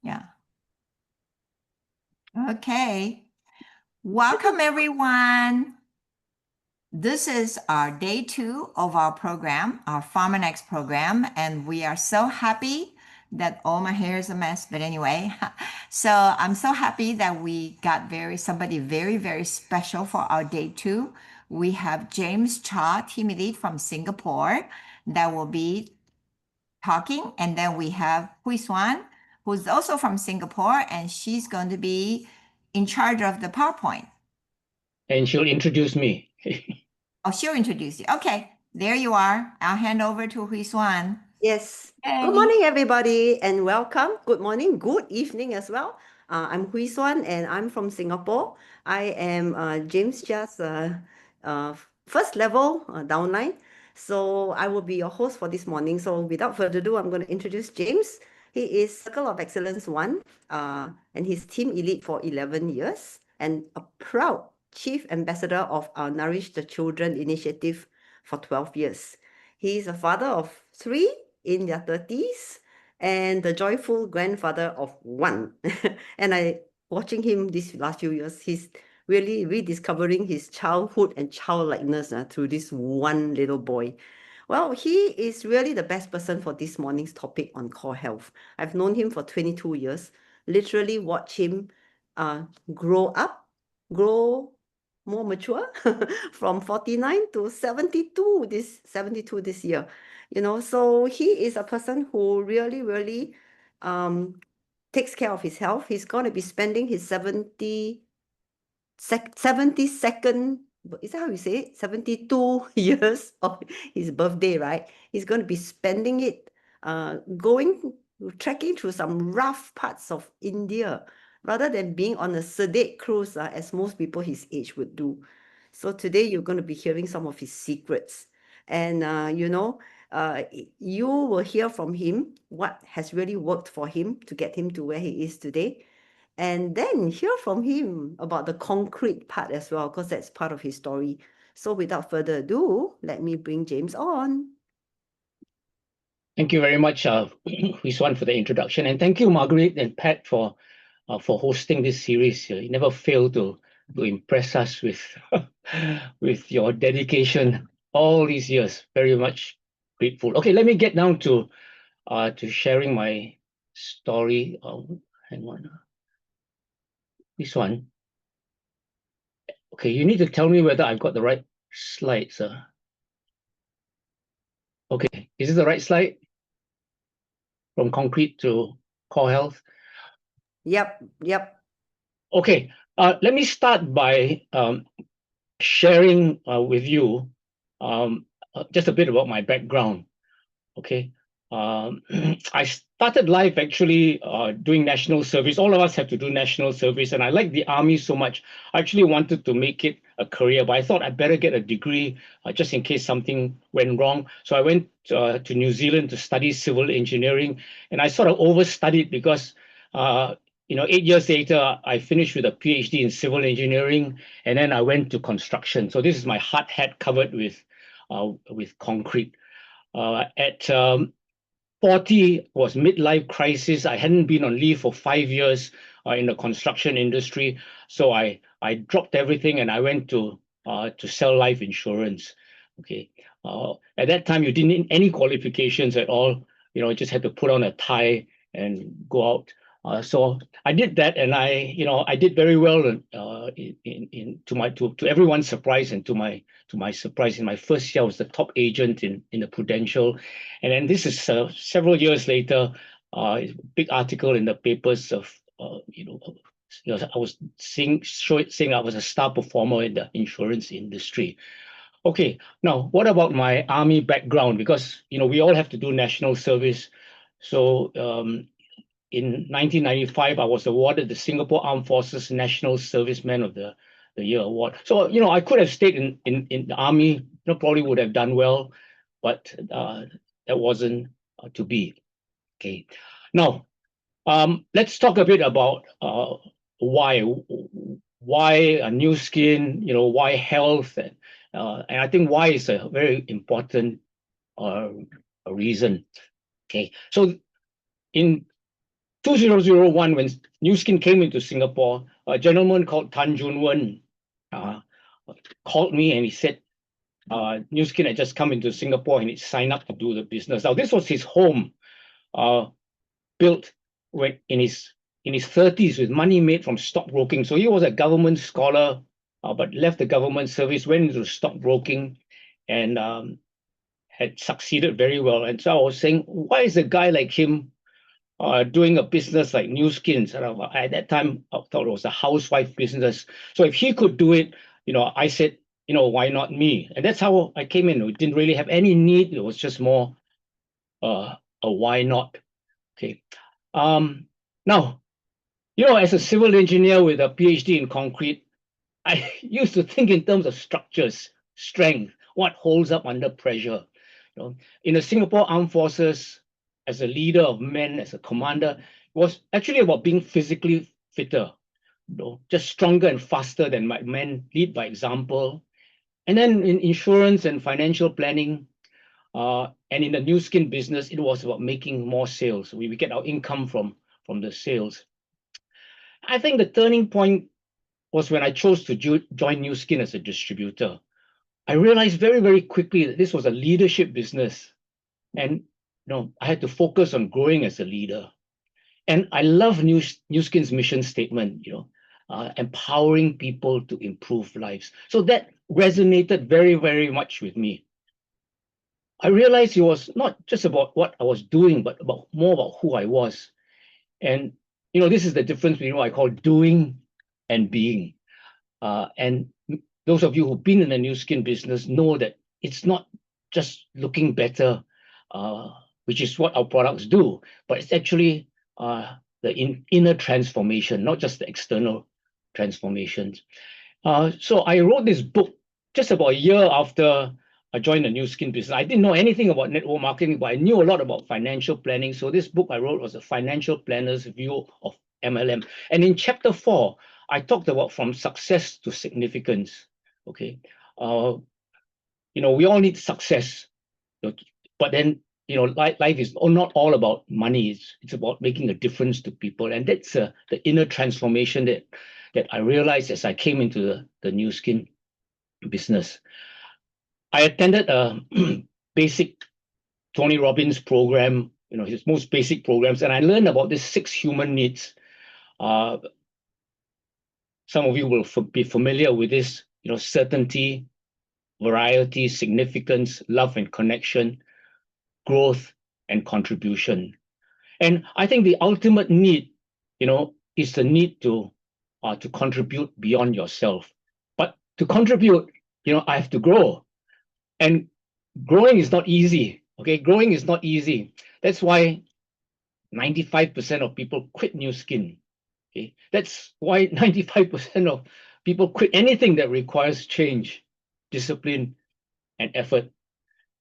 Yeah. Okay. Welcome, everyone. This is our day 2 of our program, our Farmer Next program, and we are so happy that all my hair is a mess, but anyway. So I'm so happy that we got somebody very, very special for our day 2. We have James Chia, team lead from Singapore, that will be talking. And then we have Hui Swan, who's also from Singapore, and she's going to be in charge of the PowerPoint. And she'll introduce me. Oh, she'll introduce you. Okay, there you are. I'll hand over to Hui Swan. Yes. Hey. Good morning, everybody, and welcome. Good morning, good evening as well. I'm Hui Swan, and I'm from Singapore. I am James Chia's first level downline. So I will be your host for this morning. So without further ado, I'm going to introduce James. He is Circle of Excellence 1, and he's Team Elite for 11 years, and a proud Chief Ambassador of our Nourish the Children initiative for 12 years. He is a father of 3 in their 30s and the joyful grandfather of 1. And watching him these last few years, he's really rediscovering his childhood and childlikeness through this one little boy. Well, he is really the best person for this morning's topic on core health. I've known him for 22 years, literally watch him grow up, grow more mature from 49 to 72 this year. So he is a person who really takes care of his health. He's going to be spending his 72, is that how you say it? 72 years of his birthday, right? He's going to be spending it trekking through some rough parts of India rather than being on a sedate cruise as most people his age would do. So today you're going to be hearing some of his secrets. And, you will hear from him what has really worked for him to get him to where he is today. And then hear from him about the concrete part as well, because that's part of his story. So without further ado, let me bring James on. Thank you very much, Hui Swan, for the introduction. And thank you, Margaret and Pat, for hosting this series. You never fail to impress us with, with your dedication all these years. Very much grateful. Okay, let me get down to sharing my story. Hang on. This one. Okay, you need to tell me whether I've got the right slides. Okay, is this the right slide? From concrete to core health? Yep. Okay, let me start by sharing with you just a bit about my background. Okay, I started life actually doing national service. All of us have to do national service, and I like the army so much. I actually wanted to make it a career, but I thought I'd better get a degree just in case something went wrong. So I went to New Zealand to study civil engineering, and I sort of overstudied because 8 years later, I finished with a PhD in civil engineering, and then I went to construction. So this is my hard hat covered with concrete. At 40 was midlife crisis. I hadn't been on leave for 5 years in the construction industry, so I dropped everything and I went to sell life insurance. Okay, at that time you didn't need any qualifications at all. Just had to put on a tie and go out. So I did that, and I did very well. To everyone's surprise, and to my surprise, in my first year, I was the top agent in the Prudential, and then this is several years later. A big article in the papers of I was saying I was a star performer in the insurance industry. Okay, now what about my army background? Because we all have to do national service. So in 1995, I was awarded the Singapore Armed Forces National Serviceman of the Year award. So I could have stayed in the army. Probably would have done well, but that wasn't to be. Okay, now let's talk a bit about why a new skin, why health, and I think why is a very important reason. Okay, so in 2001, when New Skin came into Singapore, a gentleman called Tan Jun Wen called me and he said, New Skin had just come into Singapore and he signed up to do the business. Now, this was his home, built when in his 30s with money made from stockbroking. So he was a government scholar, but left the government service, went into stockbroking, and had succeeded very well. And so I was saying, why is a guy like him doing a business like New Skin? At that time, I thought it was a housewife business. So if he could do it, I said, why not me? And that's how I came in. We didn't really have any need. It was just more a why not. Okay. Now, as a civil engineer with a PhD in concrete, I used to think in terms of structures, strength, what holds up under pressure. In the Singapore Armed Forces, as a leader of men, as a commander, it was actually about being physically fitter, just stronger and faster than my men, lead by example. And then in insurance and financial planning, and in the New Skin business, it was about making more sales. We get our income from the sales. I think the turning point was when I chose to join New Skin as a distributor. I realized very, very quickly that this was a leadership business. And I had to focus on growing as a leader. And I love New Skin's mission statement, empowering people to improve lives. So that resonated very, very much with me. I realized it was not just about what I was doing, but more about who I was. And, this is the difference between what I call doing and being. And those of you who've been in the New Skin business know that it's not just looking better, which is what our products do, but it's actually the inner transformation, not just the external transformations. So I wrote this book just about a year after I joined the New Skin business. I didn't know anything about network marketing, but I knew a lot about financial planning. So this book I wrote was a financial planner's view of MLM. And in chapter 4, I talked about from success to significance. Okay. We all need success, but then, life is not all about money. It's about making a difference to people. And that's the inner transformation that I realized as I came into the New Skin business. I attended a basic Tony Robbins program, his most basic programs, and I learned about these 6 human needs. Some of you will be familiar with this, certainty, variety, significance, love and connection, growth and contribution. And I think the ultimate need, is the need to contribute beyond yourself. But to contribute, I have to grow. And growing is not easy. Okay, growing is not easy. That's why 95% of people quit New Skin. Okay, that's why 95% of people quit anything that requires change, discipline, and effort.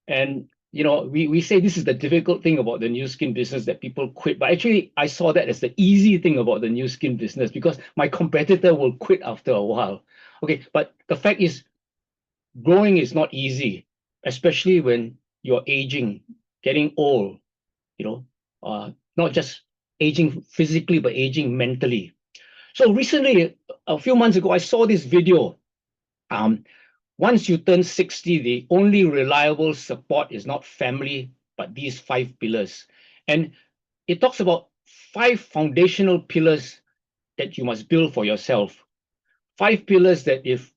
And we say this is the difficult thing about the New Skin business, that people quit. But actually, I saw that as the easy thing about the New Skin business, because my competitor will quit after a while. Okay, but the fact is, growing is not easy, especially when you're aging, getting old, not just aging physically, but aging mentally. So recently, a few months ago, I saw this video. Once you turn 60, the only reliable support is not family, but these 5 pillars. And it talks about 5 foundational pillars that you must build for yourself. 5 pillars that, if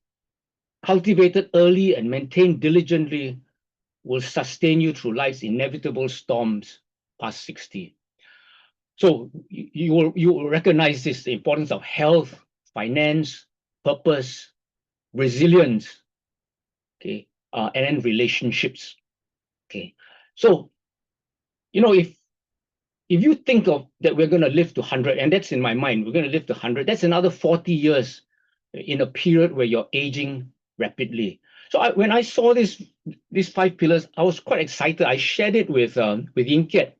cultivated early and maintained diligently, will sustain you through life's inevitable storms past 60. So you will recognize this, the importance of health, finance, purpose, resilience, okay, and then relationships. Okay, so if you think of that we're going to live to 100, and that's in my mind, we're going to live to 100, that's another 40 years in a period where you're aging rapidly. So when I saw these 5 pillars, I was quite excited. I shared it with Yin Kiat.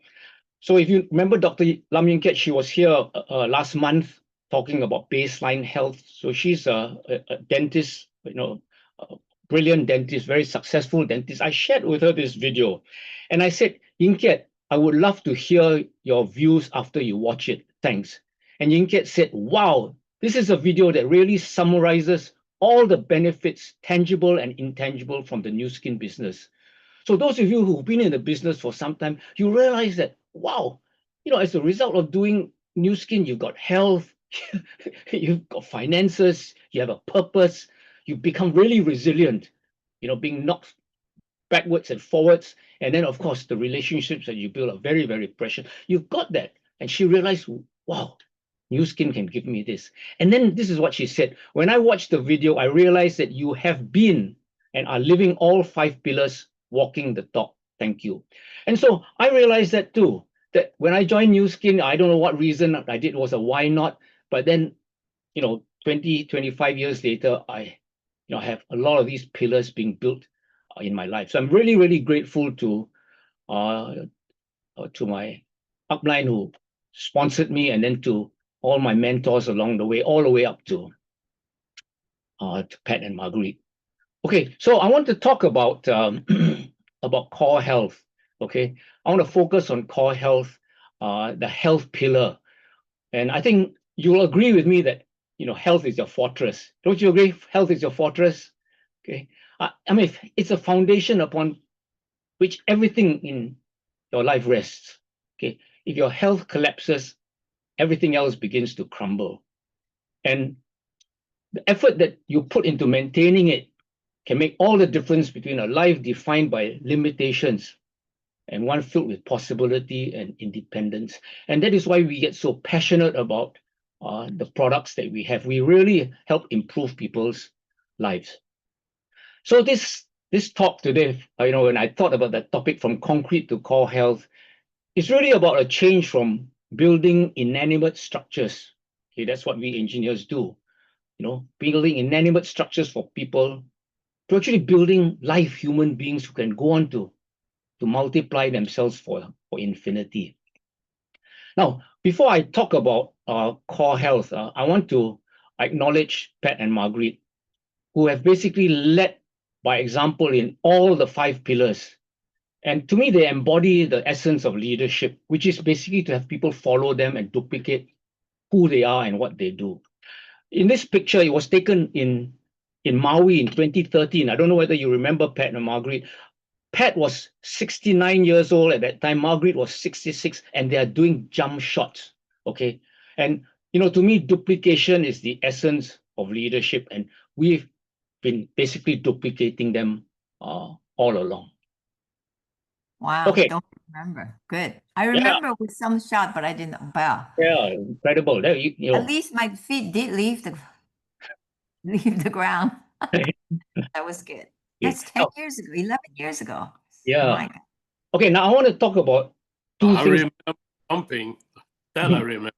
So if you remember Dr. Lam Yin Kiat, she was here last month talking about baseline health. So she's a dentist, a brilliant dentist, very successful dentist. I shared with her this video, and I said, Yin Kiat, I would love to hear your views after you watch it. thanks. And Yingkiat said, wow, this is a video that really summarizes all the benefits, tangible and intangible, from the Nu Skin business. So those of you who've been in the business for some time, you realize that, wow, as a result of doing Nu Skin, you've got health, you've got finances, you have a purpose, you become really resilient, being knocked backwards and forwards. And then, of course, the relationships that you build are very, very precious. You've got that. And she realized, wow, Nu Skin can give me this. And then this is what she said. When I watched the video, I realized that you have been and are living all 5 pillars, walking the talk. Thank you. And so I realized that too, that when I joined Nu Skin, I don't know what reason I did, was a why not. But then, 20, 25 years later, I have a lot of these pillars being built in my life. So I'm really, really grateful to my upline who sponsored me, and then to all my mentors along the way, all the way up to Pat and Marguerite. Okay, so I want to talk about about core health. Okay, I want to focus on core health, the health pillar, and I think you'll agree with me that health is your fortress. Don't you agree? Health is your fortress. Okay, I mean, it's a foundation upon which everything in your life rests. Okay, if your health collapses, everything else begins to crumble. And the effort that you put into maintaining it can make all the difference between a life defined by limitations and one filled with possibility and independence. And that is why we get so passionate about the products that we have. We really help improve people's lives. So this talk today, when I thought about that topic, from concrete to core health, it's really about a change from building inanimate structures. Okay, that's what we engineers do. Building inanimate structures for people, to actually building live human beings who can go on to multiply themselves for infinity. Now, before I talk about core health, I want to acknowledge Pat and Marguerite, who have basically led by example in all the 5 pillars. And to me, they embody the essence of leadership, which is basically to have people follow them and duplicate who they are and what they do. In this picture, it was taken in Maui in 2013. I don't know whether you remember Pat and Marguerite. Pat was 69 years old at that time. Marguerite was 66, and they are doing jump shots. Okay. And, to me, duplication is the essence of leadership. And we've been basically duplicating them all along. Wow. Okay. Don't remember. Good. I remember with some shot, but I didn't. Wow. Yeah, incredible. At least my feet did leave the ground. That was good. That's 10 years ago, 11 years ago. Yeah. Okay, now I want to talk about two things. I remember jumping. That I remember.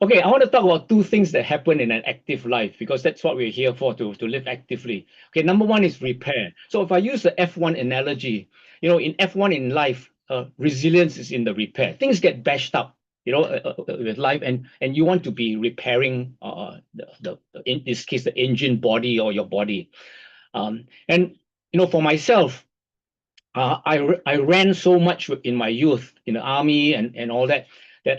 Okay, I want to talk about 2 things that happen in an active life, because that's what we're here for, to live actively. Okay, number 1 is repair. So if I use the F1 analogy, in F1 in life, resilience is in the repair. Things get bashed up, with life, and you want to be repairing in this case, the engine body or your body. And for myself, I ran so much in my youth in the army and all that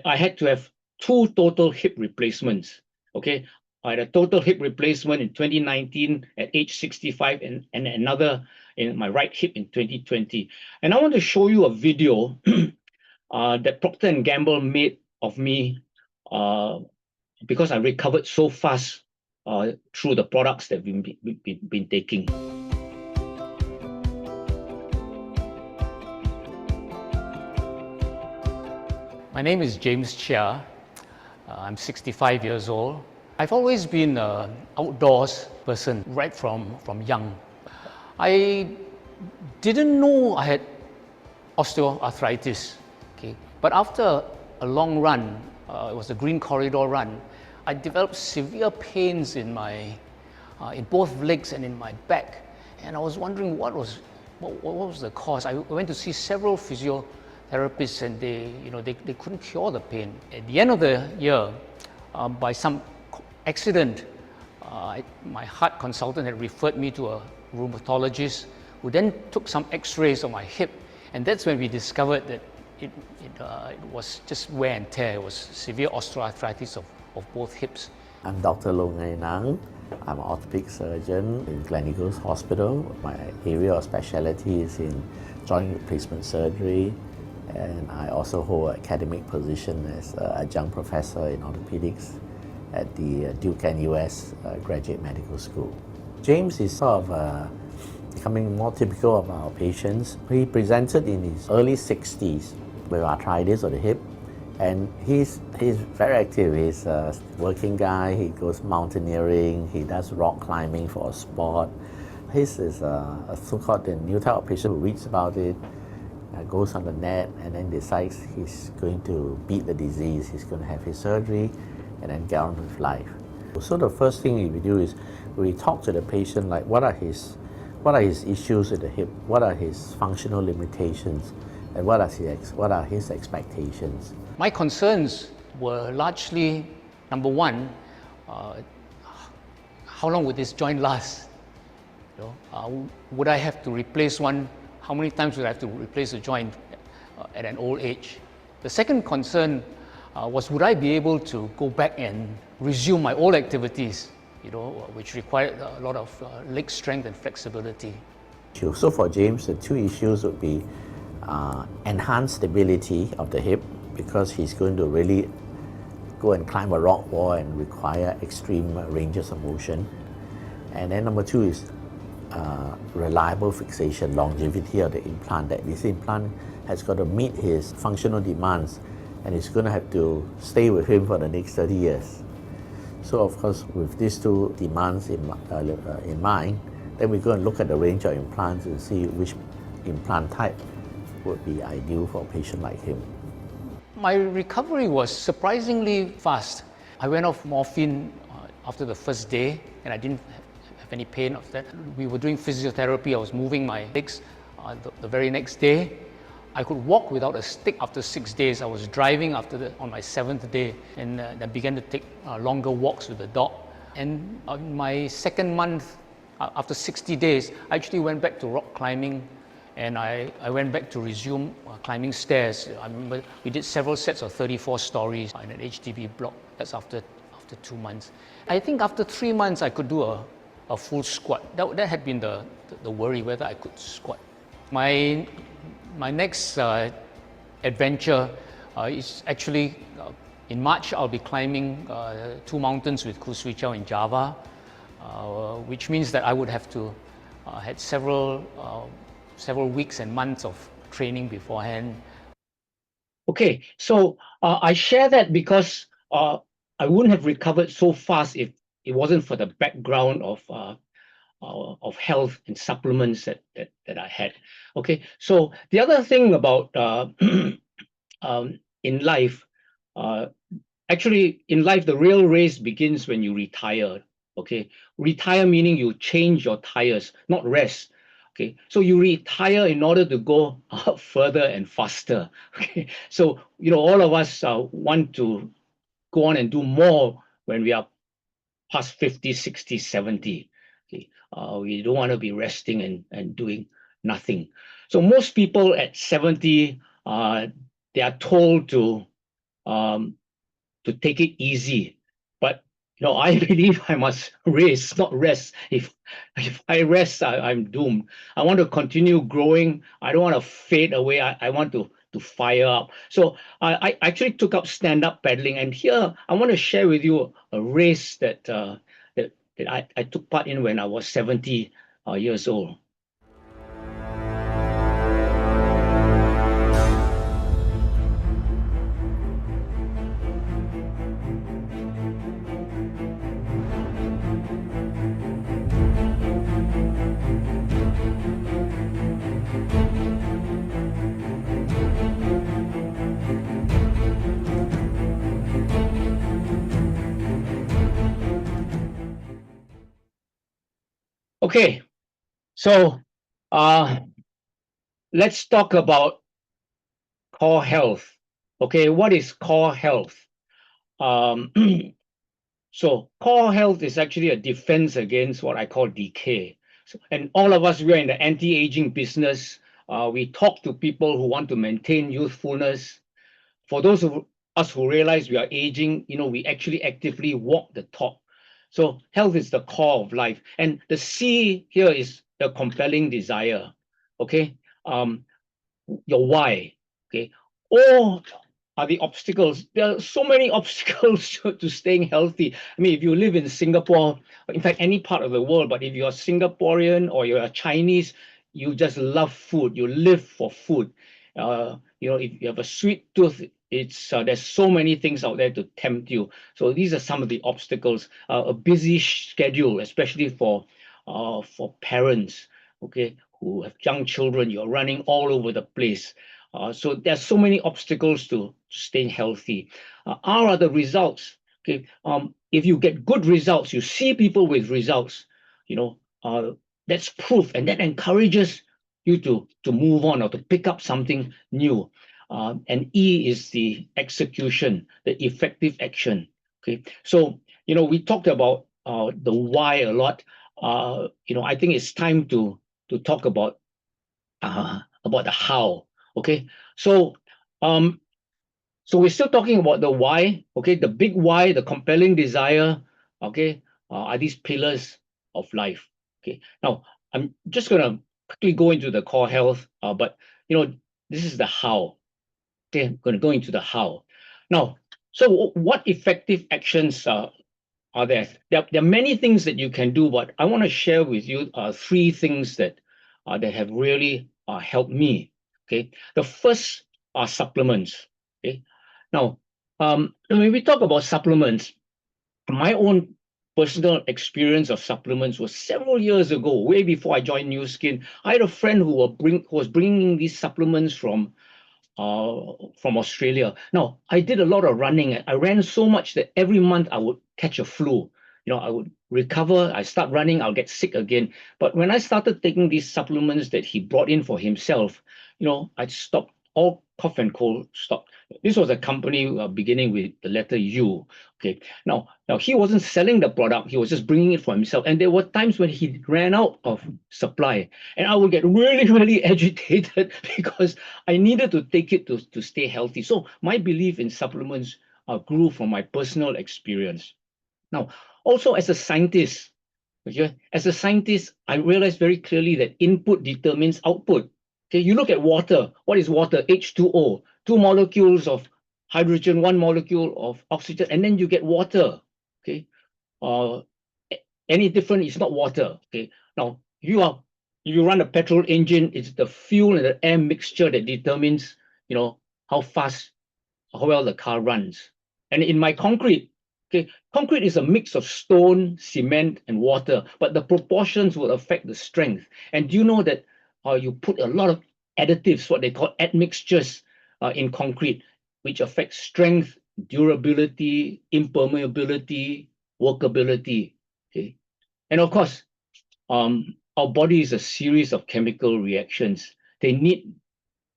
I had to have 2 total hip replacements. Okay, I had a total hip replacement in 2019 at age 65, and another in my right hip in 2020. And I want to show you a video that Procter & Gamble made of me because I recovered so fast through the products that we've been taking. My name is James Chia. I'm 65 years old. I've always been an outdoors person right from young. I didn't know I had osteoarthritis, okay? But after a long run, it was a green corridor run, I developed severe pains in both legs and in my back. And I was wondering what was the cause. I went to see several physiotherapists, and they couldn't cure the pain. At the end of the year, by some accident, my heart consultant had referred me to a rheumatologist, who then took some x-rays of my hip. And that's when we discovered that it was just wear and tear. It was severe osteoarthritis of both hips. I'm Dr. Long Ngai Nang. I'm an orthopedic surgeon in Gleneagles Hospital. My area of specialty is in joint replacement surgery, and I also hold an academic position as an adjunct professor in orthopedics at the Duke NUS Graduate Medical School. James is sort of becoming more typical of our patients. He presented in his early 60s with arthritis of the hip, and he's very active. He's a working guy. He goes mountaineering. He does rock climbing for a sport. His is a so-called the new type of patient who reads about it, goes on the net, and then decides he's going to beat the disease. He's going to have his surgery and then get on with life. So the first thing we do is we talk to the patient, like what are his issues with the hip, what are his functional limitations, and what are his expectations. My concerns were largely, number one, how long would this joint last? You know, would I have to replace one? How many times would I have to replace a joint at an old age? The second concern was, would I be able to go back and resume my old activities, you know, which required a lot of leg strength and flexibility. So for James, the two issues would be enhanced stability of the hip, because he's going to really go and climb a rock wall and require extreme ranges of motion. And then number two is reliable fixation, longevity of the implant, that this implant has got to meet his functional demands, and it's going to have to stay with him for the next 30 years. So of course, with these two demands in mind, then we go and look at the range of implants and see which implant type would be ideal for a patient like him. My recovery was surprisingly fast. I went off morphine after the first day, and I didn't have any pain of that. We were doing physiotherapy. I was moving my legs. The very next day, I could walk without a stick after 6 days. I was driving on my 7th day, and I began to take longer walks with the dog. And on my second month, after 60 days, I actually went back to rock climbing, and I went back to resume climbing stairs. I remember we did several sets of 34 stories in an HDB block. That's after 2 months. I think after 3 months, I could do a full squat. That had been the worry, whether I could squat. My next adventure is actually in March. I'll be climbing 2 mountains with Khoo Swee Chow in Java, which means that I would have to had several weeks and months of training beforehand. Okay, so I share that because I wouldn't have recovered so fast if it wasn't for the background of health and supplements that I had. Okay, so the other thing about in life, actually in life, the real race begins when you retire. Okay, retire meaning you change your tires, not rest. Okay, so you retire in order to go further and faster. Okay, so you know, all of us want to go on and do more when we are past 50, 60, 70. Okay, we don't want to be resting and doing nothing. So most people at 70, they are told to take it easy. But you know, I believe I must race, not rest. If I rest, I'm doomed. I want to continue growing. I don't want to fade away. I want to fire up. So I actually took up stand-up paddling, and here I want to share with you a race that I took part in when I was 70 years old. Okay, so let's talk about core health. Okay, what is core health? So core health is actually a defense against what I call decay. So, and all of us, we are in the anti-aging business. We talk to people who want to maintain youthfulness. For those of us who realize we are aging, we actually actively walk the talk. So health is the core of life. And the C here is the compelling desire. Okay. Your why. Okay. Or are the obstacles. There are so many obstacles to staying healthy. I mean, if you live in Singapore, in fact, any part of the world, but if you're Singaporean or you're a Chinese, you just love food. You live for food. If you have a sweet tooth, it's there's so many things out there to tempt you. So these are some of the obstacles. A busy schedule, especially for parents, okay, who have young children. You're running all over the place. So there's so many obstacles to staying healthy. Are the results? Okay, if you get good results, you see people with results, that's proof, and that encourages you to move on or to pick up something new. And E is the execution, the effective action. Okay, so we talked about the why a lot. I think it's time to talk about the how. Okay, so we're still talking about the why. Okay, the big why, the compelling desire. Okay, are these pillars of life. Okay, now I'm just gonna quickly go into the core health, but this is the how. Okay, I'm gonna go into the how. Now, so what effective actions are there? There are many things that you can do, but I want to share with you three things that have really helped me. Okay, the first are supplements. Okay, now when we talk about supplements, my own personal experience of supplements was several years ago, way before I joined New Skin. I had a friend who was bringing these supplements from Australia. Now, I did a lot of running. I ran so much that every month I would catch a flu. I would recover, I start running, I'll get sick again. But when I started taking these supplements that he brought in for himself, I'd stopped. All cough and cold stopped. This was a company beginning with the letter U. Okay. Now he wasn't selling the product, he was just bringing it for himself. And there were times when he ran out of supply. And I would get really, really agitated because I needed to take it to stay healthy. So my belief in supplements grew from my personal experience. Now, also as a scientist, okay, I realized very clearly that input determines output. Okay, you look at water. What is water? H2O, two molecules of hydrogen, one molecule of oxygen, and then you get water. Okay, any different is not water. Okay, now you run a petrol engine. It's the fuel and the air mixture that determines how fast, how well the car runs. And in my concrete, okay, concrete is a mix of stone, cement, and water, but the proportions will affect the strength. And do you know that you put a lot of additives, what they call admixtures, in concrete, which affect strength, durability, impermeability, workability. Okay, and of course, our body is a series of chemical reactions. They need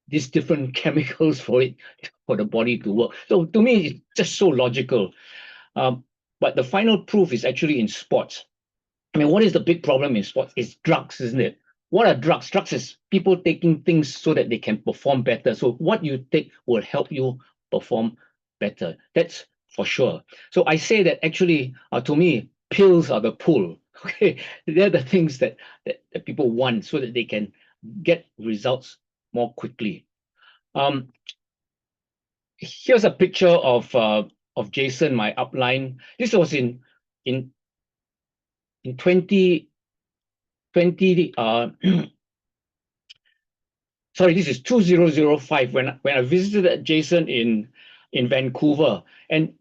these different chemicals for the body to work. So to me, it's just so logical. But the final proof is actually in sports. I mean, what is the big problem in sports? It's drugs, isn't it? What are drugs? Drugs is people taking things so that they can perform better. So what you take will help you perform better. That's for sure. So I say that actually, to me, pills are the pull. Okay, they're the things that people want so that they can get results more quickly. Here's a picture of Jason, my upline. This was in 2020. Sorry, this is 2005 when I visited Jason in Vancouver, and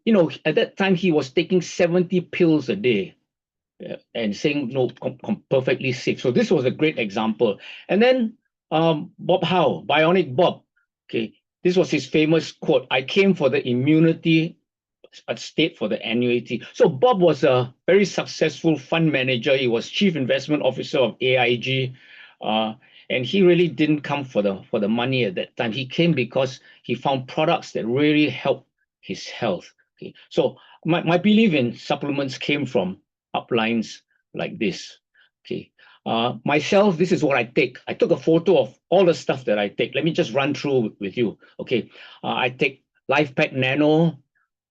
at that time he was taking 70 pills a day. And saying no, perfectly safe. So this was a great example. And then Bob Howe, Bionic Bob. Okay, this was his famous quote: "I came for the immunity, I stayed for the annuity." So Bob was a very successful fund manager. He was chief investment officer of AIG, and he really didn't come for the money at that time. He came because he found products that really helped his health. Okay, so my belief in supplements came from uplines like this. Okay, Myself, this is what I take. I took a photo of all the stuff that I take. Let me just run through with you. Okay, I take Life Pack Nano.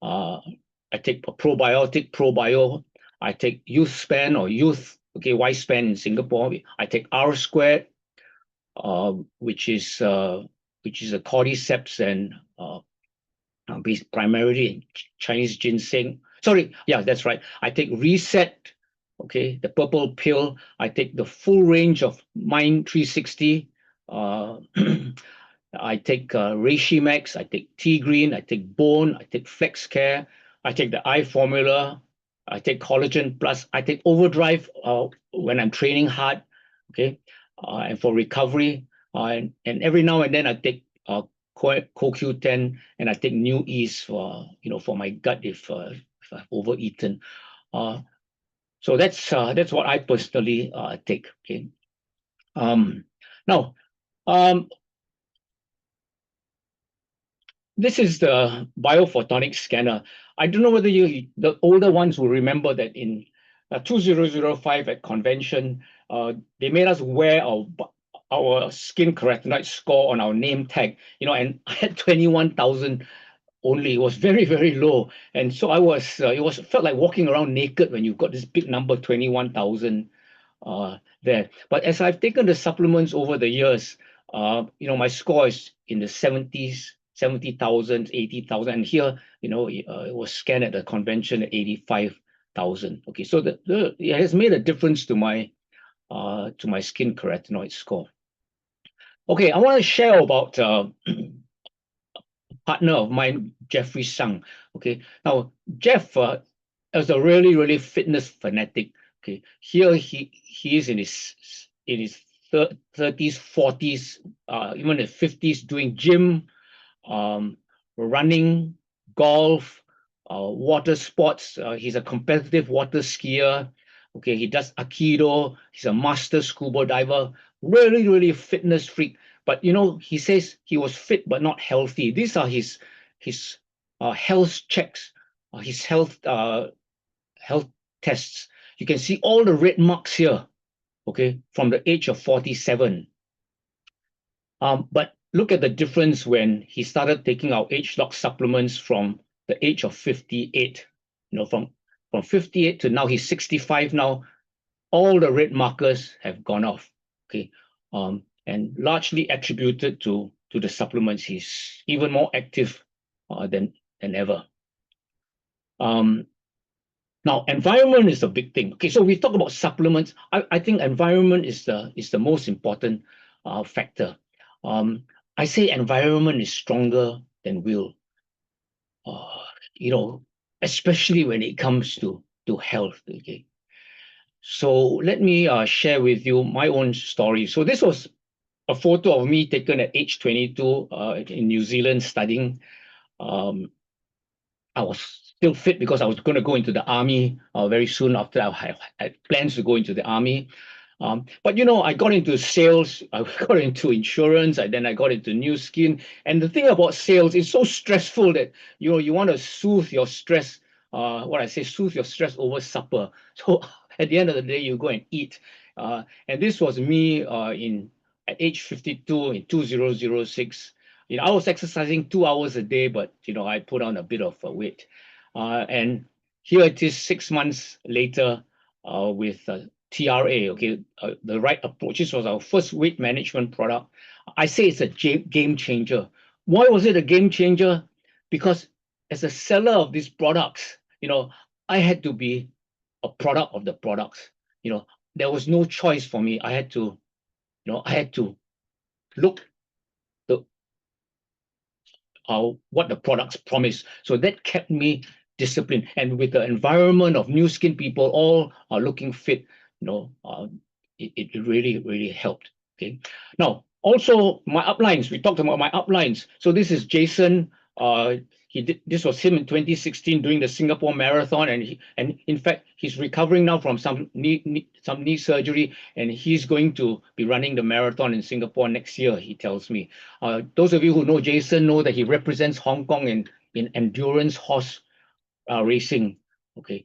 I take probiotic probio. I take Youth Span or Youth. Okay, Y Span in Singapore. I take R Squared, which is a cordyceps and based primarily in Chinese ginseng. Sorry, yeah, that's right. I take Reset, okay, the purple pill. I take the full range of Mind 360. I take Reishi Max. I take Tea Green. I take Bone. I take Flex Care. I take the eye formula. I take Collagen Plus. I take Overdrive when I'm training hard, okay, and for recovery. And every now and then I take CoQ10, and I take New Ease for for my gut if I've overeaten. So that's what I personally take. Okay. Now, this is the biophotonic scanner. I don't know whether the older ones will remember that in 2005 at convention, they made us wear our skin carotenoid score on our name tag, and I had 21,000 only. It was very, very low. And so felt like walking around naked when you've got this big number, 21,000 there. But as I've taken the supplements over the years, my score is in the 70s, 70,000, 80,000. And here, it was scanned at the convention at 85,000. Okay, so it has made a difference to my skin carotenoid score. Okay, I want to share about partner of mine, Jeffrey Sang. Okay, now Jeff is a really, really fitness fanatic. Okay, here he is in his 30s, 40s, even in 50s, doing gym, running, golf, water sports. He's a competitive water skier. Okay, he does Aikido. He's a master scuba diver. Really, really fitness freak. But he says he was fit but not healthy. These are his health checks, his health tests. You can see all the red marks here. Okay, from the age of 47. But look at the difference when he started taking our age-lock supplements from the age of 58. From 58 to now, he's 65 now. All the red markers have gone off. Okay, and largely attributed to the supplements. He's even more active than ever. Now, environment is a big thing. Okay, so we talk about supplements. I think environment is the most important factor. I say environment is stronger than will. Especially when it comes to health. Okay, so let me share with you my own story. So this was a photo of me taken at age 22 in New Zealand studying. I was still fit because I was going to go into the army very soon after I had plans to go into the army. But I got into sales, I got into insurance, and then I got into Nu Skin. And the thing about sales is so stressful that you want to soothe your stress. Soothe your stress over supper. So at the end of the day, you go and eat. And this was me at age 52 in 2006. I was exercising 2 hours a day, but I put on a bit of weight. And here it is 6 months later with TRA, okay, the right approach. This was our first weight management product. I say it's a game changer. Why was it a game changer? Because as a seller of these products, I had to be a product of the products. There was no choice for me. I had to look what the products promise. So that kept me disciplined. And with the environment of Nu Skin people all are looking fit, it really, really helped. Okay. Now, also my uplines. We talked about my uplines. So this is Jason. This was him in 2016 doing the Singapore Marathon, and in fact he's recovering now from some knee surgery, and he's going to be running the marathon in Singapore next year. He tells me. Those of you who know Jason know that he represents Hong Kong in endurance horse racing. Okay,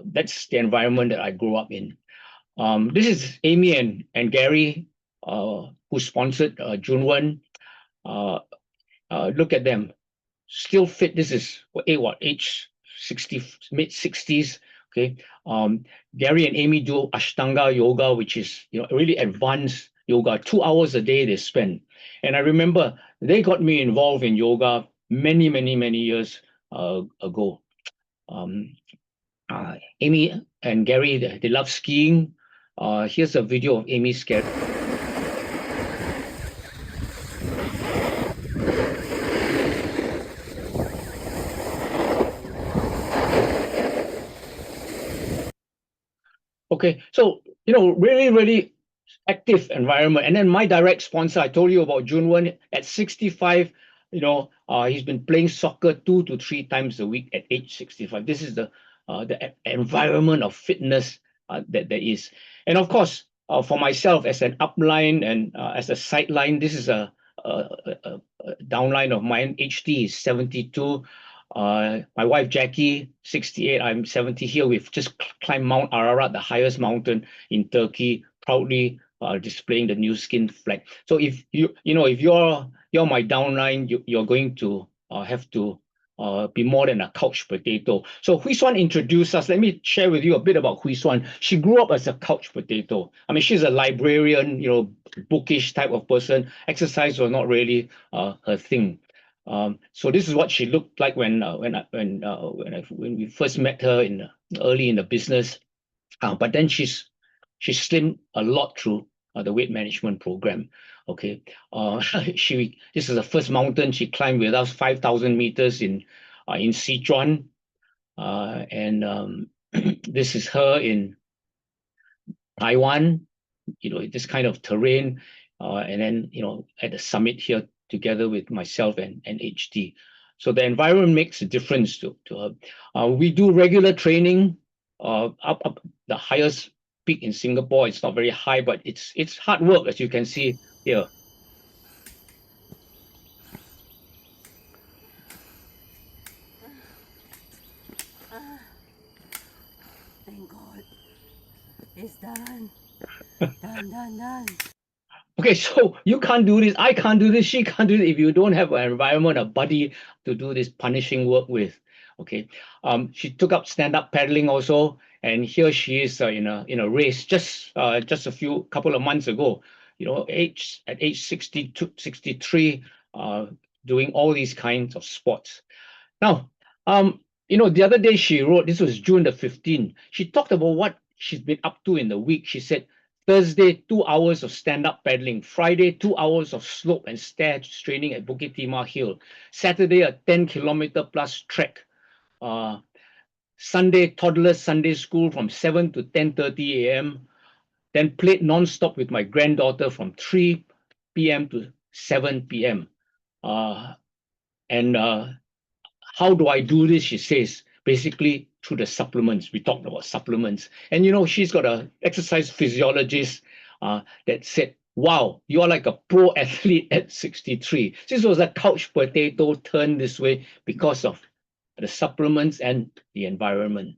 that's the environment that I grew up in. This is Amy and Gary, who sponsored Junwen. Look at them, still fit. This is age 60, mid 60s. Okay. Gary and Amy do Ashtanga yoga, which is really advanced yoga. 2 hours a day they spend. And I remember they got me involved in yoga many years ago. Amy and Gary, they love skiing. Here's a video of Amy skiing. Okay, so really active environment. And then my direct sponsor, I told you about Junwen at 65. He's been playing soccer 2 to 3 times a week at age 65. This is the environment of fitness that there is. And of course, for myself as an upline and as a sideline, this is a downline of mine. HT is 72. My wife Jackie, 68. I'm 70 here. We've just climbed Mount Ararat, the highest mountain in Turkey, proudly displaying the new skin flag. So if you're my downline, you're going to have to be more than a couch potato. So Hui Xuan introduced us. Let me share with you a bit about Hui Xuan. She grew up as a couch potato. I mean, she's a librarian, bookish type of person. Exercise was not really her thing. So this is what she looked like when we first met her early in the business. But then she's slimmed a lot through the weight management program. Okay, this is the first mountain she climbed with us, 5,000 meters in Sichuan, and this is her in Taiwan. This kind of terrain, and then at the summit here together with myself and HT. So the environment makes a difference to her. We do regular training up the highest peak in Singapore. It's not very high, but it's hard work, as you can see here. Thank God. It's done. Done. Okay, so you can't do this, I can't do this, she can't do it if you don't have an environment, a buddy to do this punishing work with. Okay, she took up stand-up paddling also, and here she is in a race just a couple of months ago. At age 62, 63, doing all these kinds of sports. Now, the other day she wrote, this was June the 15th. She talked about what she's been up to in the week. She said, Thursday, 2 hours of stand-up paddling. Friday, 2 hours of slope and stair training at Bukit Timah Hill. Saturday, a 10-kilometer plus trek. Sunday, toddler Sunday school from 7 to 10:30 a.m. Then played non-stop with my granddaughter from 3 p.m. to 7 p.m. And how do I do this? She says, basically through the supplements. We talked about supplements. And she's got an exercise physiologist that said, wow, you're like a pro athlete at 63. This was a couch potato turned this way because of the supplements and the environment.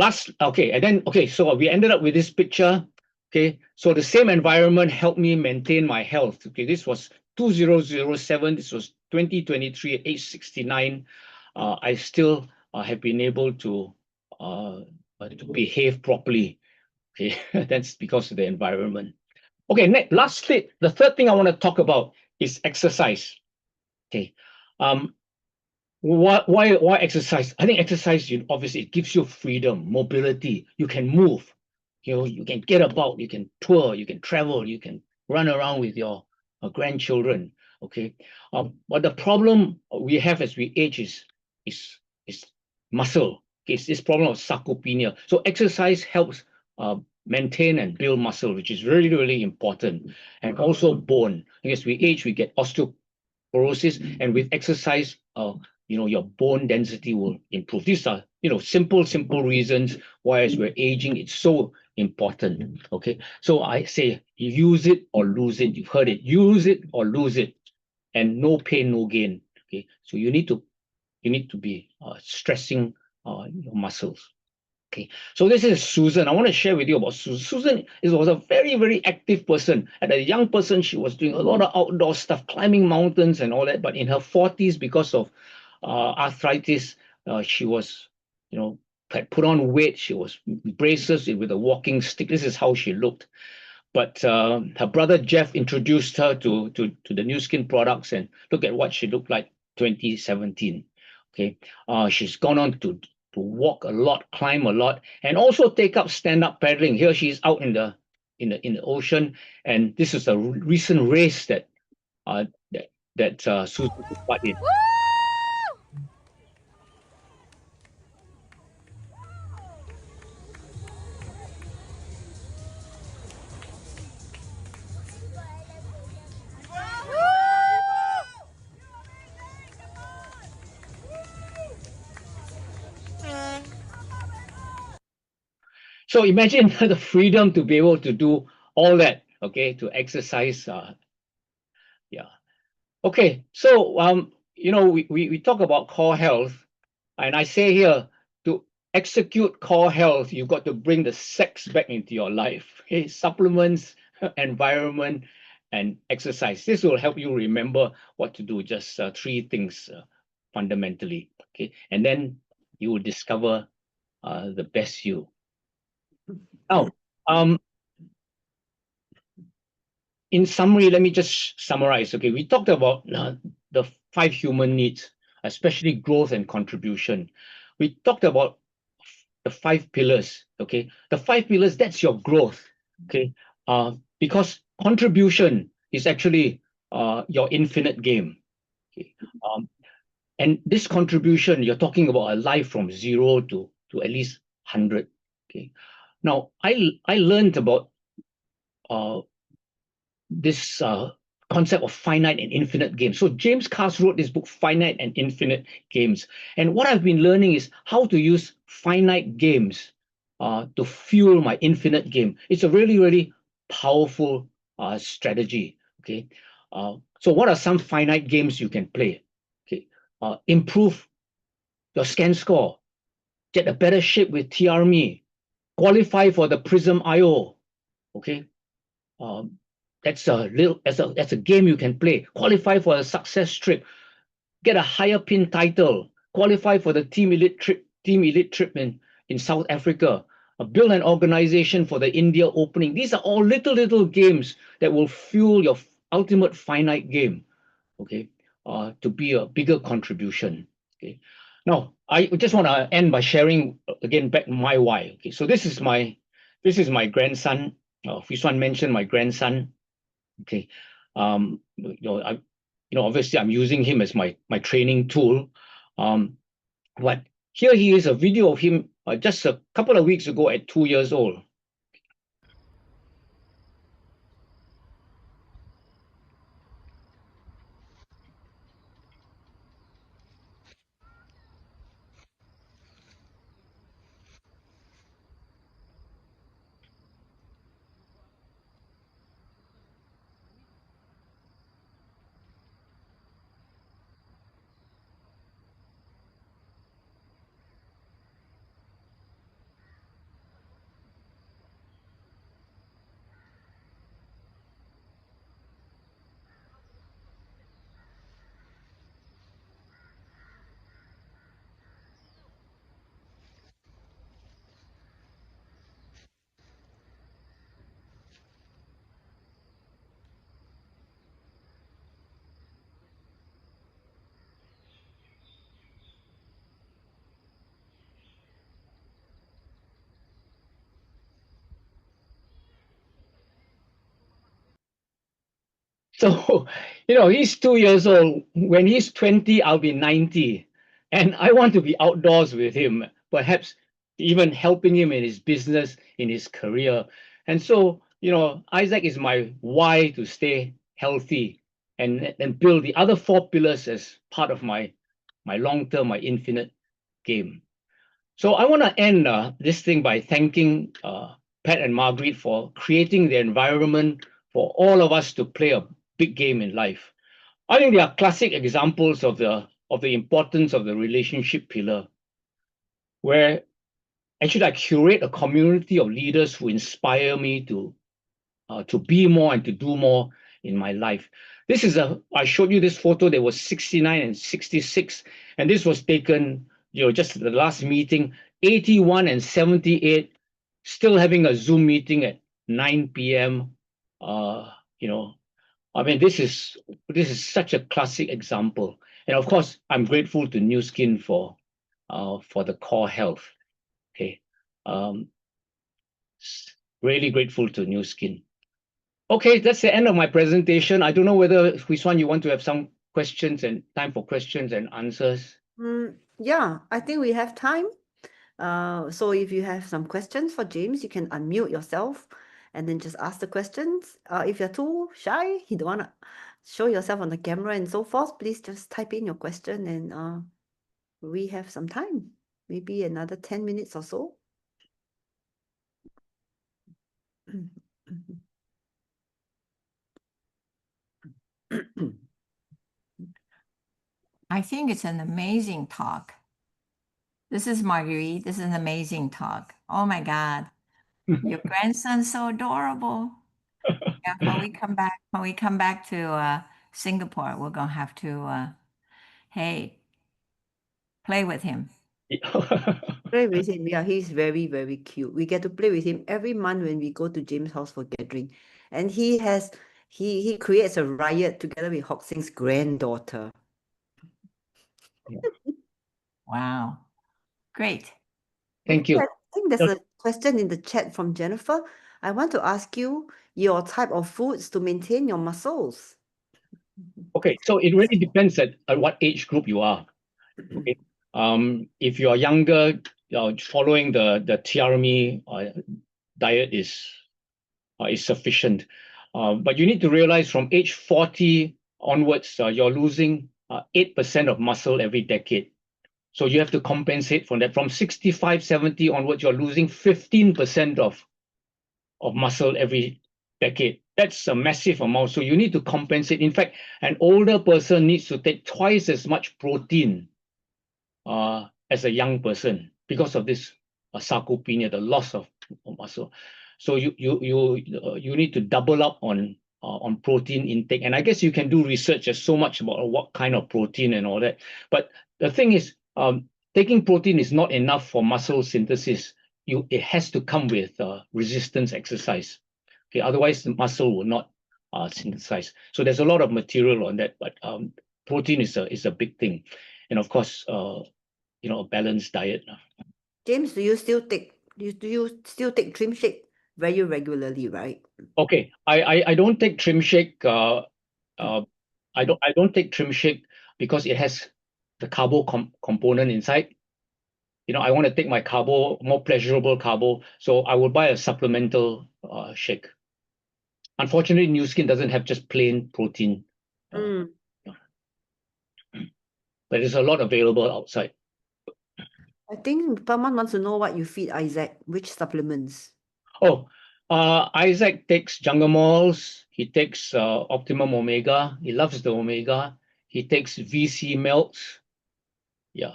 So we ended up with this picture. Okay, so the same environment helped me maintain my health. Okay, this was 2007. This was 2023 at age 69. I still have been able to behave properly. Okay, that's because of the environment. Okay, lastly, the third thing I want to talk about is exercise. Okay, why exercise? I think exercise, obviously, it gives you freedom, mobility. You can move. You can get about. You can tour. You can travel. You can run around with your grandchildren. Okay, but the problem we have as we age is muscle. Okay, it's this problem of sarcopenia. So exercise helps maintain and build muscle, which is really important, and also bone. As we age, we get osteoporosis, and with exercise, your bone density will improve. These are simple reasons why as we're aging, it's so important. Okay, so I say use it or lose it. You've heard it. Use it or lose it, and no pain, no gain. Okay, so you need to be stressing your muscles. Okay, so this is Susan. I want to share with you about Susan. Susan was a very, very active person. As a young person, she was doing a lot of outdoor stuff, climbing mountains and all that. But in her 40s, because of arthritis, she was, had put on weight. She was braces with a walking stick. This is how she looked. But her brother Jeff introduced her to the New Skin products, and look at what she looked like 2017. Okay, she's gone on to walk a lot, climb a lot, and also take up stand-up paddling. Here she is out in the ocean, and this is a recent race that Susan took part in. So imagine the freedom to be able to do all that, okay, to exercise. Yeah. Okay, so we talk about core health, and I say here, to execute core health, you've got to bring the sex back into your life. Okay, supplements, environment, and exercise. This will help you remember what to do. Just three things fundamentally. Okay, and then you will discover the best you. Now, in summary, let me just summarize. Okay, we talked about the 5 human needs, especially growth and contribution. We talked about the 5 pillars. Okay, the 5 pillars, that's your growth. Okay, because contribution is actually your infinite game. Okay, and this contribution, you're talking about a life from 0 to at least 100. Okay, now I learned about this concept of finite and infinite games. So James Cass wrote this book, Finite and Infinite Games. And what I've been learning is how to use finite games to fuel my infinite game. It's a really, really powerful strategy. Okay. So what are some finite games you can play? Okay. Improve your scan score, get a better shape with TRME, qualify for the Prism IO. Okay. That's a game you can play. Qualify for a success trip, get a higher pin title, qualify for the team elite trip in South Africa, build an organization for the India opening. These are all little games that will fuel your ultimate finite game, okay, to be a bigger contribution. Okay. Now, I just want to end by sharing again back my why. Okay, so this is my grandson. Fiswan mentioned my grandson. Okay, obviously I'm using him as my training tool. But here he is, a video of him just a couple of weeks ago at 2 years old. So, he's 2 years old. When he's 20, I'll be 90. And I want to be outdoors with him, perhaps even helping him in his business, in his career. And so, Isaac is my why to stay healthy and build the other 4 pillars as part of my long-term, my infinite game. So I want to end this thing by thanking Pat and Margaret for creating the environment for all of us to play a big game in life. I think they are classic examples of the importance of the relationship pillar, where actually I curate a community of leaders who inspire me to be more and to do more in my life. I showed you this photo. There was 69 and 66, and this was taken, just at the last meeting. 81 and 78, still having a Zoom meeting at 9 p.m. I mean, this is such a classic example. And of course, I'm grateful to New Skin for the core health. Okay, um, really grateful to New Skin. Okay, that's the end of my presentation. I don't know whether, Huiswan, you want to have some questions and time for questions and answers. Yeah, I think we have time. So if you have some questions for James, you can unmute yourself and then just ask the questions. If you're too shy, you don't want to show yourself on the camera and so forth, please just type in your question and we have some time, maybe another 10 minutes or so. I think it's an amazing talk. This is Marguerite. This is an amazing talk. Oh my God. Your grandson's so adorable. Yeah, when we come back to Singapore, we're gonna have to hey, play with him. Play with him. Yeah, he's very, very cute. We get to play with him every month when we go to James' house for gathering. And he creates a riot together with Hock Sing's granddaughter. Wow. Great. Thank you. I think there's a question in the chat from Jennifer. I want to ask you your type of foods to maintain your muscles. Okay, so it really depends at what age group you are. Okay, if you are younger, following the TRME diet is sufficient. But you need to realize from age 40 onwards, you're losing 8% of muscle every decade. So you have to compensate from that. From 65, 70 onwards, you're losing 15% of muscle every decade. That's a massive amount. So you need to compensate. In fact, an older person needs to take twice as much protein as a young person because of this sarcopenia, the loss of muscle. So you need to double up on protein intake. And I guess you can do research. There's so much about what kind of protein and all that. But the thing is, taking protein is not enough for muscle synthesis. It has to come with resistance exercise. Okay, otherwise the muscle will not synthesize. So there's a lot of material on that, but protein is a big thing, and of course, a balanced diet. James, do you still take Trim Shake very regularly, right? Okay, I don't take Trim Shake. I don't take Trim Shake because it has the carbo component inside. I want to take my carbo, more pleasurable carbo, so I will buy a supplemental shake. Unfortunately, New Skin doesn't have just plain protein. But there's a lot available outside. I think Paman wants to know what you feed Isaac, which supplements. Oh, Isaac takes Jungamols. He takes Optimum Omega. He loves the Omega. He takes VC melts. Yeah,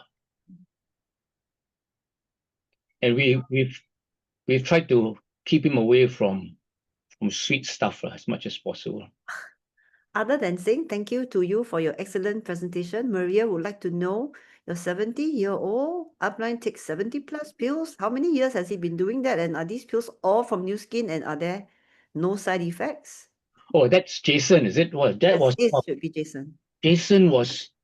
and we've tried to keep him away from sweet stuff as much as possible. Other than saying thank you to you for your excellent presentation, Maria would like to know, your 70-year-old upline takes 70 plus pills. How many years has he been doing that? And are these pills all from New Skin and are there no side effects? Oh, that's Jason, is it? Well, It should be Jason. Jason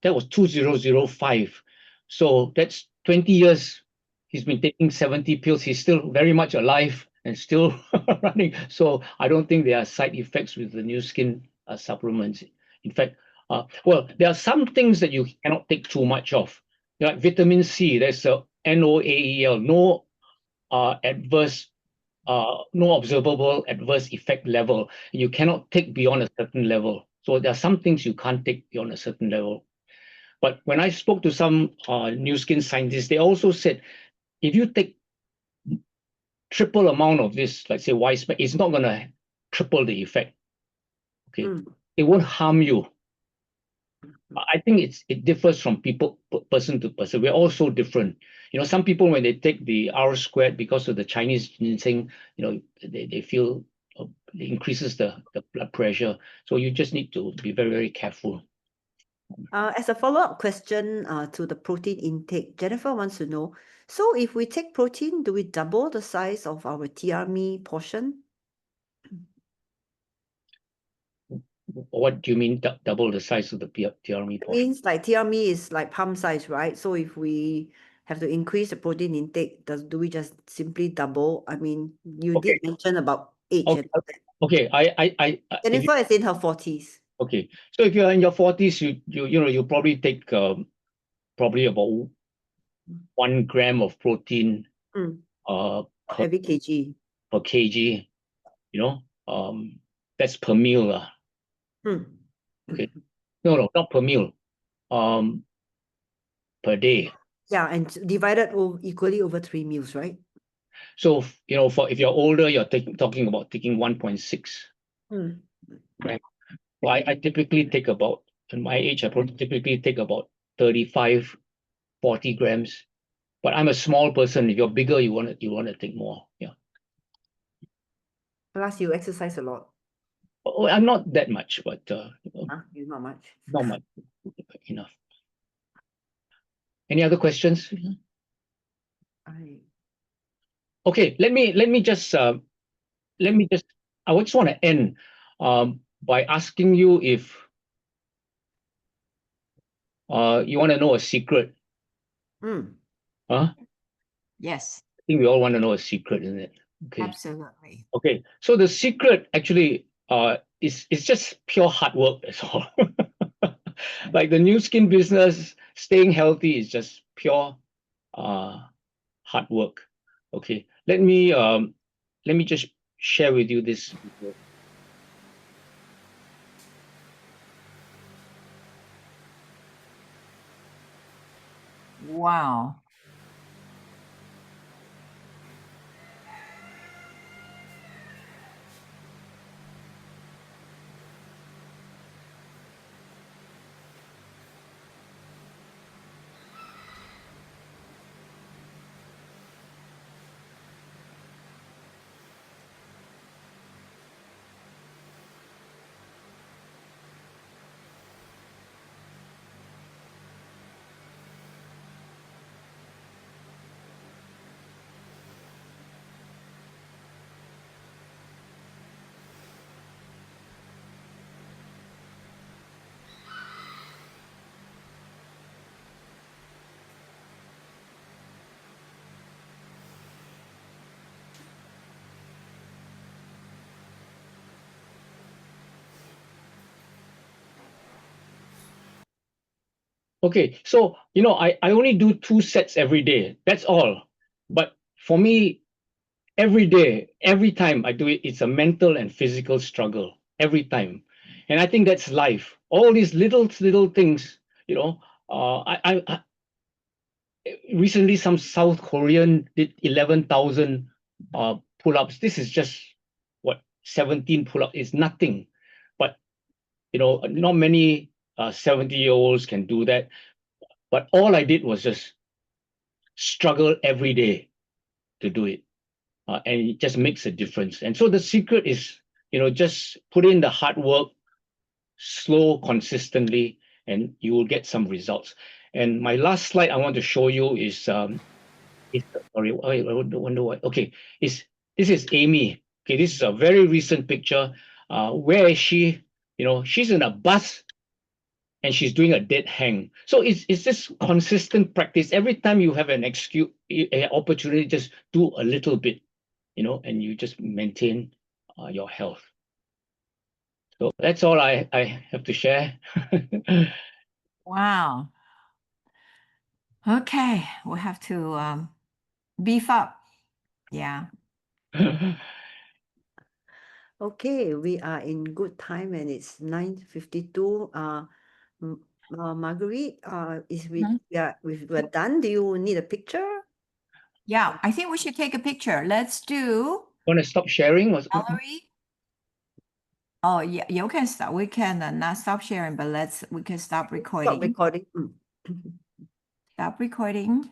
that was 2005. So that's 20 years. He's been taking 70 pills. He's still very much alive and still running. So I don't think there are side effects with the New Skin supplements. In fact, well, there are some things that you cannot take too much of. Like vitamin C, there's a NOAEL, no observable adverse effect level. You cannot take beyond a certain level. So there are some things you can't take beyond a certain level. But when I spoke to some New Skin scientists, they also said, if you take triple amount of this, like say widespread, it's not going to triple the effect. Okay, it won't harm you. I think it differs from person to person. We're all so different. Some people, when they take the R squared because of the Chinese ginseng, they feel it increases the blood pressure. So you just need to be very, very careful. As a follow-up question to the protein intake, Jennifer wants to know, so if we take protein, do we double the size of our TRME portion? What do you mean double the size of the TRME It portion? means like TRME is like palm size, right? So if we have to increase the protein intake, do we just simply double? I mean, you Okay. did mention about age. Okay. And that. Okay. Jennifer is in her 40s. Okay. So if you're in your 40s, you probably take probably about 1 gram of protein per Every kg. kg. That's per meal. Okay. No, not per meal. Per day. Yeah, and divided equally over 3 meals, right? So if you're older, you're talking about taking 1.6. Right. Well, I typically take about, in my age, I typically take about 35, 40 grams. But I'm a small person. If you're bigger, you want to take more. Yeah. Plus, you exercise a lot. Oh, I'm not that much, but You're not much. not much enough. Any other questions? Okay, let me just I just want to end by asking you if you want to know a secret. Huh? Yes, I think we all want to know a secret, isn't it? Okay. absolutely. Okay. So the secret actually is just pure hard work, that's all. Like the new skin business, staying healthy is just pure hard work. Okay. Let me just share with you this video. Wow. Okay, so I only do 2 sets every day. That's all. But for me, every day, every time I do it, it's a mental and physical struggle every time. And I think that's life. All these little things, I recently some South Korean did 11,000 pull-ups. This is just what 17 pull-ups is nothing. But not many 70-year-olds can do that. But all I did was just struggle every day to do it. And it just makes a difference. And so the secret is, just put in the hard work, slow, consistently, and you will get some results. And my last slide I want to show you is, sorry, I wonder why. Okay, this is Amy. Okay, this is a very recent picture. Where is she? She's in a bus and she's doing a dead hang. So it's just consistent practice. Every time you have an opportunity, just do a little bit, and you just maintain your health. So that's all I have to share. Wow. Okay, we'll have to beef up. Yeah. Okay, we are in good time and it's 9:52. Marguerite, we're done. Do you need a picture? Yeah, I think we should take a picture. Let's do Want to stop sharing? Valerie. Oh, yeah, you can stop. We can not stop sharing, but we can stop recording. Stop recording. Stop recording.